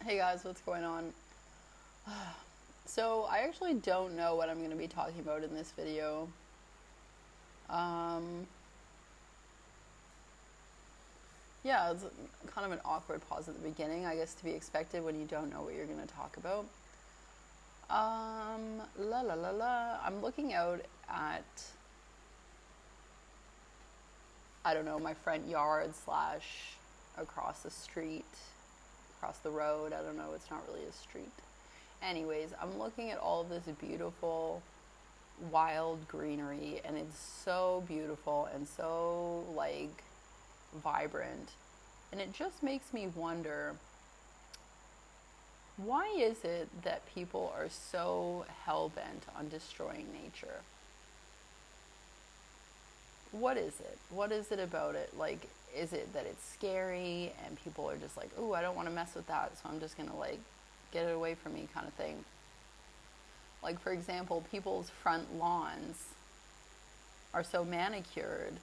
Hey guys, what's going on? So, I actually don't know what I'm going to be talking about in this video. Um, yeah, it's kind of an awkward pause at the beginning, I guess to be expected when you don't know what you're going to talk about. La la la la. I'm looking out at, I don't know, my front yard slash across the street, across the road. I don't know, it's not really a street. Anyways, I'm looking at all of this beautiful wild greenery, and it's so beautiful and so like vibrant, and it just makes me wonder, why is it that people are so hell-bent on destroying nature? What is it about it? Like, is it that it's scary and people are just like, oh, I don't want to mess with that, so I'm just gonna like get it away from me kind of thing? Like, for example, people's front lawns are so manicured.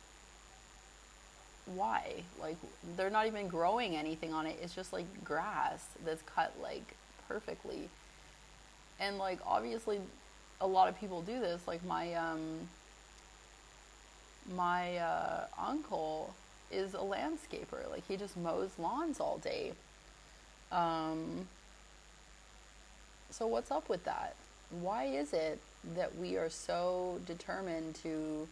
Why? Like, they're not even growing anything on it. It's just like grass that's cut like perfectly. And like, obviously, a lot of people do this. Like, my uncle is a landscaper. Like, he just mows lawns all day. Um, so what's up with that? Why is it that we are so determined to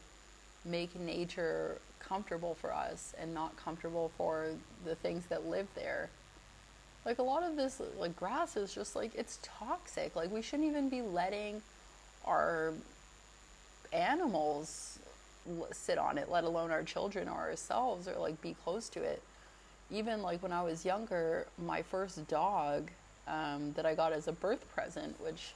make nature comfortable for us and not comfortable for the things that live there? Like, a lot of this like grass is just like, it's toxic. Like, we shouldn't even be letting our animals sit on it, let alone our children or ourselves, or like be close to it. Even like when I was younger, my first dog, that I got as a birth present, which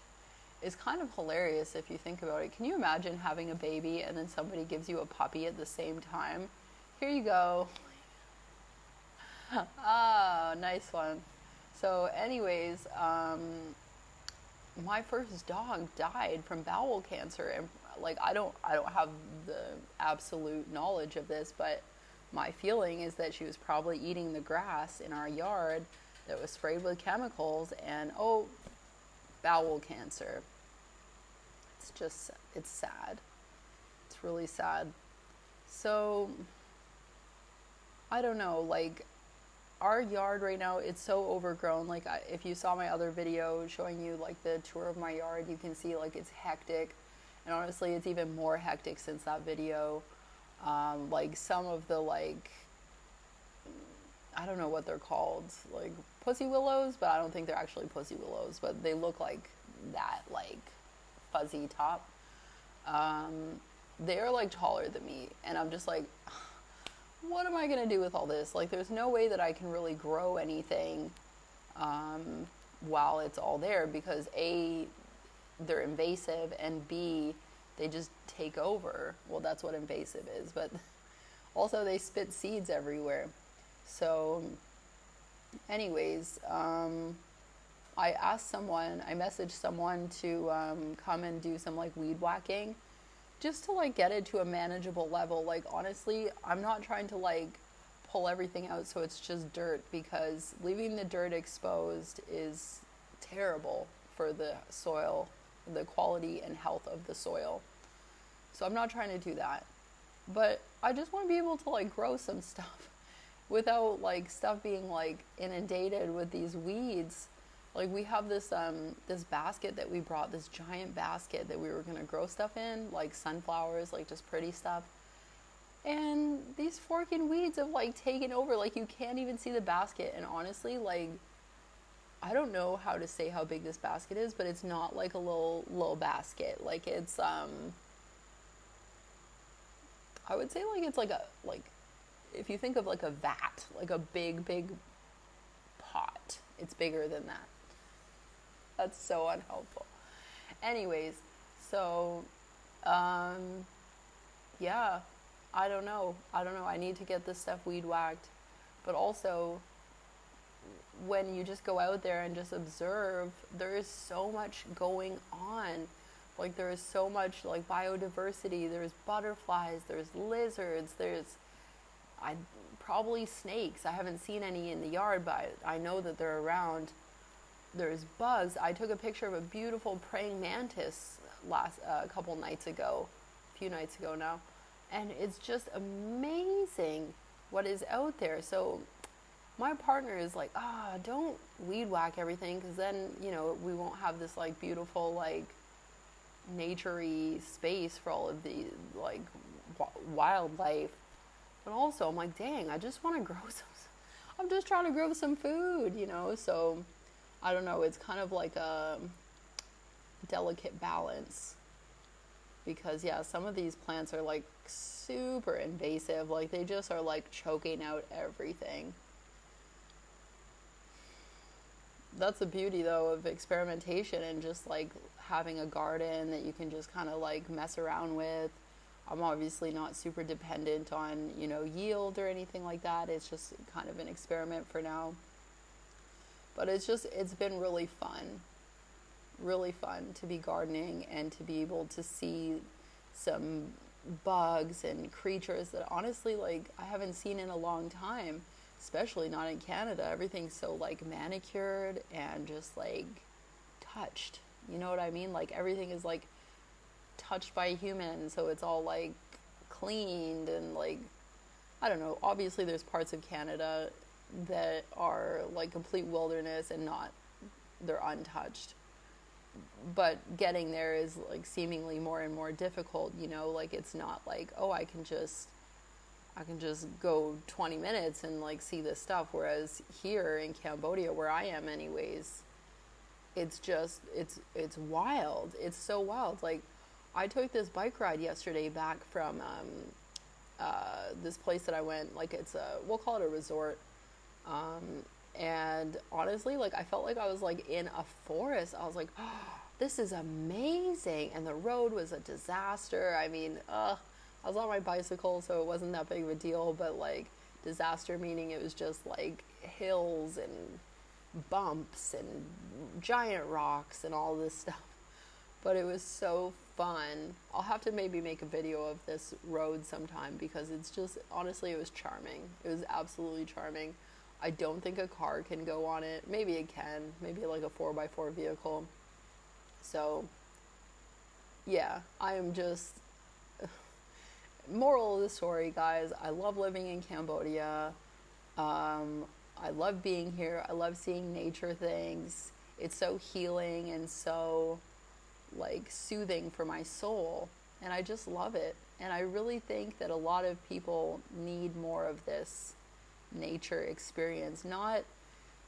is kind of hilarious if you think about it. Can you imagine having a baby and then somebody gives you a puppy at the same time? Here you go. Ah, nice one. So, anyways, my first dog died from bowel cancer, and like, I don't have the absolute knowledge of this, but my feeling is that she was probably eating the grass in our yard that was sprayed with chemicals, and oh, bowel cancer. It's sad. It's really sad. So, I don't know, like, our yard right now, it's so overgrown. Like, if you saw my other video showing you like the tour of my yard, you can see like it's hectic, and honestly it's even more hectic since that video. Like, some of the like, I don't know what they're called, like pussy willows, but I don't think they're actually pussy willows, but they look like that, like fuzzy top. They're like taller than me, and I'm just like, what am I going to do with all this? Like, there's no way that I can really grow anything, while it's all there, because A, they're invasive, and B, they just take over. Well, that's what invasive is, but also they spit seeds everywhere. So, anyways, I messaged someone to come and do some like weed whacking, just to like get it to a manageable level. Like, honestly, I'm not trying to like pull everything out so it's just dirt, because leaving the dirt exposed is terrible for the soil, the quality and health of the soil. So I'm not trying to do that. But I just want to be able to like grow some stuff without like stuff being like inundated with these weeds. Like, we have this basket that we brought, this giant basket that we were gonna grow stuff in, like sunflowers, like just pretty stuff. And these forking weeds have like taken over. Like, you can't even see the basket. And honestly, like, I don't know how to say how big this basket is, but it's not like a little basket. Like, it's I would say like it's like a, like, if you think of like a vat, like a big pot, it's bigger than that. That's so unhelpful. Anyways, so, um, yeah, I don't know. I don't know. I need to get this stuff weed whacked. But also, when you just go out there and just observe, there is so much going on. Like, there is so much like biodiversity. There's butterflies, there's lizards, there's I probably snakes. I haven't seen any in the yard, but I know that they're around. there's bugs. I took a picture of a beautiful praying mantis last a couple nights ago, a few nights ago now, and it's just amazing what is out there. So my partner is like, don't weed whack everything, because then, you know, we won't have this like beautiful like naturey space for all of the like wildlife. But also I'm like, dang, I just want to grow some, I'm just trying to grow some food, you know. So I don't know, it's kind of like a delicate balance, because yeah, some of these plants are like super invasive, like they just are like choking out everything. That's the beauty though of experimentation and just like having a garden that you can just kind of like mess around with. I'm obviously not super dependent on, you know, yield or anything like that. It's just kind of an experiment for now. But it's been really fun to be gardening and to be able to see some bugs and creatures that honestly, like, I haven't seen in a long time, especially not in Canada. Everything's so like manicured and just like touched. You know what I mean? Like everything is like touched by a human, so it's all like cleaned and like, I don't know. Obviously there's parts of Canada that are like complete wilderness and not, they're untouched. But getting there is like seemingly more and more difficult, you know, like it's not like, oh, I can just go 20 minutes and like see this stuff, whereas here in Cambodia where I am anyways, it's just it's wild. It's so wild. Like I took this bike ride yesterday back from this place that I went, like it's we'll call it a resort. And honestly, like I felt like I was like in a forest. I was like, oh, this is amazing. And the road was a disaster. I mean, I was on my bicycle, so it wasn't that big of a deal, but like disaster meaning it was just like hills and bumps and giant rocks and all this stuff. But it was so fun. I'll have to maybe make a video of this road sometime, because it's just, honestly, it was charming. It was absolutely charming. I don't think a car can go on it. Maybe it can. Maybe like a 4x4 vehicle. So, yeah, I am just... Moral of the story, guys, I love living in Cambodia. I love being here. I love seeing nature things. It's so healing and so like soothing for my soul, and I just love it. And I really think that a lot of people need more of this nature experience, not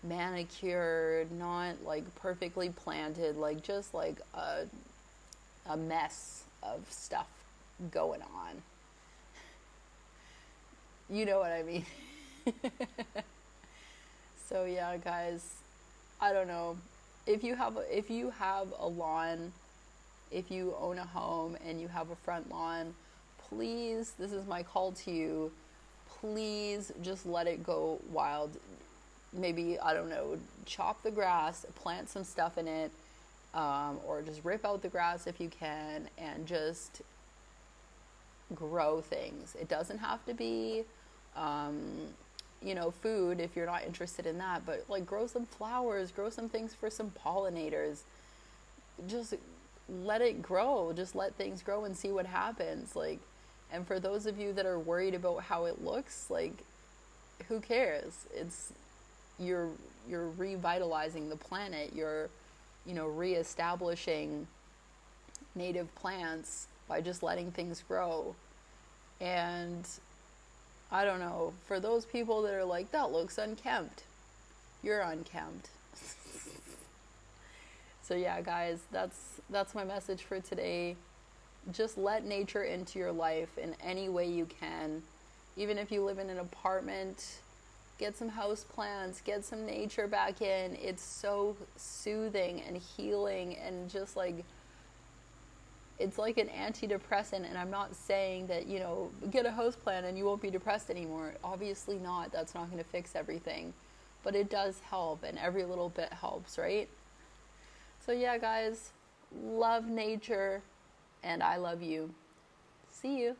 manicured, not like perfectly planted, like just like a mess of stuff going on. You know what I mean? So yeah, guys, I don't know. If you have a lawn, if you own a home and you have a front lawn, please, this is my call to you, please just let it go wild. Maybe, I don't know, chop the grass, plant some stuff in it, or just rip out the grass if you can, and just grow things. It doesn't have to be, you know, food if you're not interested in that, but like grow some flowers, grow some things for some pollinators. Just let it grow. Just let things grow and see what happens. Like, and for those of you that are worried about how it looks, like, who cares? It's, you're revitalizing the planet. You're, you know, reestablishing native plants by just letting things grow. And I don't know, for those people that are like, that looks unkempt, you're unkempt. So yeah, guys, that's my message for today. Just let nature into your life in any way you can. Even if you live in an apartment, get some house plants, get some nature back in. It's so soothing and healing, and just like, it's like an antidepressant. And I'm not saying that, you know, get a house plant and you won't be depressed anymore. Obviously not. That's not going to fix everything. But it does help, and every little bit helps, right? So yeah, guys, love nature, and I love you. See you.